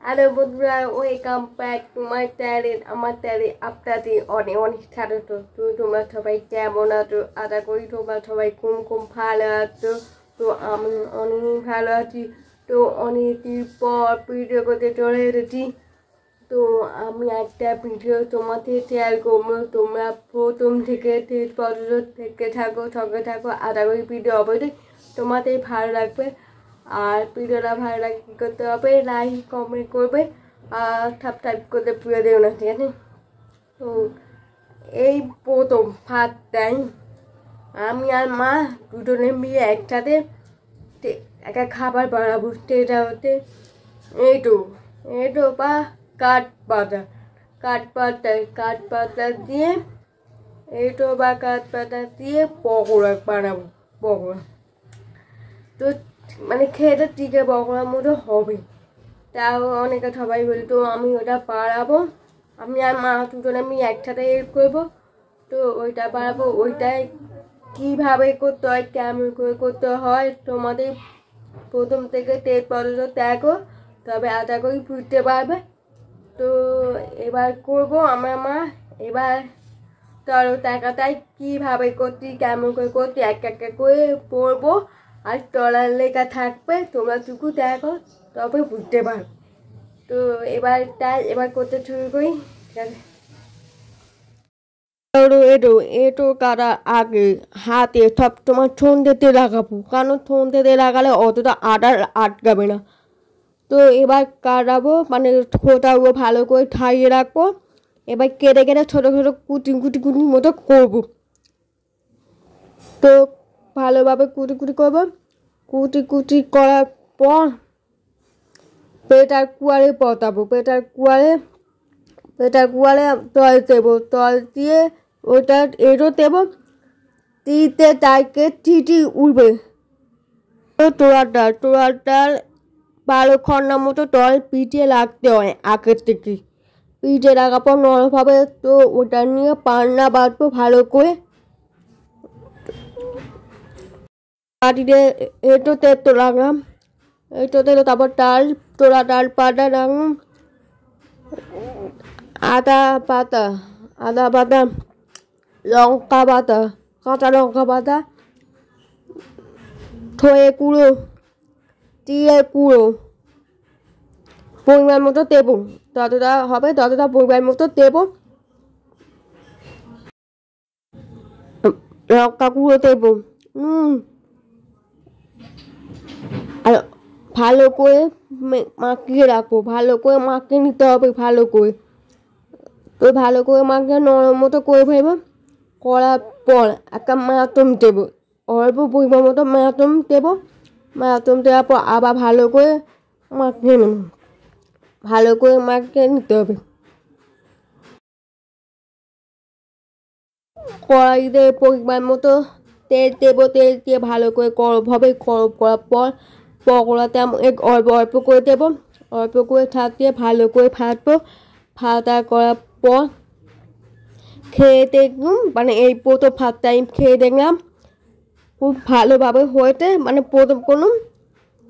Hello বন্ধুরা, welcome back to my channel. আমার চ্যানেলে আপনাদের অনেক অনেক স্বাগত। তো তোমরা সবাই কেমন আছো? আশা করি তোমরা সবাই খুব ভালো আছো। তো আমি অনেক ভালো আছি। তো অনেকদিন পর ভিডিও করতে চলে এসেছি। তো আমি একটা ভিডিও তোমাদের শেয়ার করবো। তোমরা প্রথম থেকে শেষ পর্যন্ত থেকে থাকো, সঙ্গে থাকো। আশা করি ভিডিও অবশ্যই তোমাদের ভালো লাগবে। আর ভিডিওটা ভালো লাগে কী করতে হবে? লাইক কমেন্ট করবে আর সাবস্ক্রাইব করতে ভুলে দেও না, ঠিক আছে? তো এই প্রথম ফার্স্ট টাইম আমি আর মা দুজনে মিলে একসাথে একটা খাবার বানাবো। সেটা হচ্ছে এঁটো বা কাঠ পাতা দিয়ে এঁটো বা কাঠ পাতা দিয়ে পকোড়া বানাবো। পকোড়া তো মানে খেতে টিকে পকোড়ার মতো হবে। তাও অনেকে সবাই বলি, তো আমি ওটা বানাবো। আমি আর মা দুজনে আমি একসাথে হেল্প করবো। তো ওইটা বানাবো। ওইটাই কীভাবে করতে হয়, কেমন করে করতে হয়, তোমাদের প্রথম থেকে শেষ পর্যন্ত দেখো, তবে আশা করি বুঝতে পারবে। তো এবার করবো আমার মা। এবার চলো টাকাটাই কীভাবে করছি, কেমন করে করছি এক এক করে পড়বো। আর টলার লেখা থাকবে, তোমরা টুকু দেখো তবে বুঝতে পারো। তো এবার করতে শুরু করি, ঠিক আছে? এটো কাটা আগে হাতে সব তোমার সন্ধ্যেতে লাগাবো, কারণ সন্ধ্যেতে লাগালে অতটা আটা আটকাবে না। তো এবার কাটাবো, মানে খোটাগুলো ভালো করে ছাড়িয়ে রাখবো। এবার কেটে কেটে ছোটো ছোটো কুটি মতো করবো। তো ভালোভাবে কুটি করবো। কুটি করার পর পেটার কুয়ারে পতাবো। পেটার কুয়ারে তল দেবো। তল দিয়ে ওটা এঁটো দেবো। তিতে তাইকে টিটি উঠবে। তোড়াটার 12 খন্ডা মতো তল পিঠে রাখতে হয় আগের থেকে। পিঠে রাখার পর নরম হবে। তো ওটা নিয়ে পান্না বাঁধবো ভালো করে। মাটিতে এঁটোতে তো রাখলাম। এঁটোতে তারপর ডাল পাতা রাখলাম। আদা পাতা, লঙ্কা পাতা, কাঁচা লঙ্কা পাতা, ধয়ে কুড়ো, জিরে কুড়ো পরিমাণ মতো দেবো। যতটা হবে ততটা পরিমাণ মতো দেবো। লঙ্কা কুড়ো দেবো। আর ভালো করে মাখিয়ে রাখবো। ভালো করে মাখিয়ে নিতে হবে ভালো করে। তো ভালো করে মাখিয়ে নরম মতো করে ফেলবো। করার পর একটা মাটন দেবো। অল্প পরিমাণ মতো মাটন দেবো। মাটন দেওয়ার পর আবার ভালো করে মাখিয়ে নেব। ভালো করে মাখিয়ে নিতে হবে। কড়াইতে পরিমাণ মতো তেল দেবো। তেল দিয়ে ভালো করে গরম করার পর পকোড়াতে অল্প করে দেবো। অল্প করে দিয়ে ভালো করে ভাজবো। ভাজা করার পর খেয়ে দেখলাম, মানে এই প্রথম ফার্স্ট টাইম খেয়ে দেখলাম খুব ভালোভাবে হয়েছে। মানে প্রথম কোনো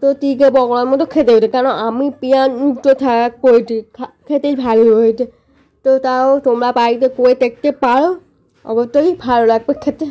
তো টিকে পকোড়ার মতো খেতে হয়েছে, কারণ আমি পেঁয়াজ মুক্ত থাকা করেছি, খেতেই ভালো হয়েছে। তো তাও তোমরা বাড়িতে করে দেখতে পারো, অবশ্যই ভালো লাগবে খেতে।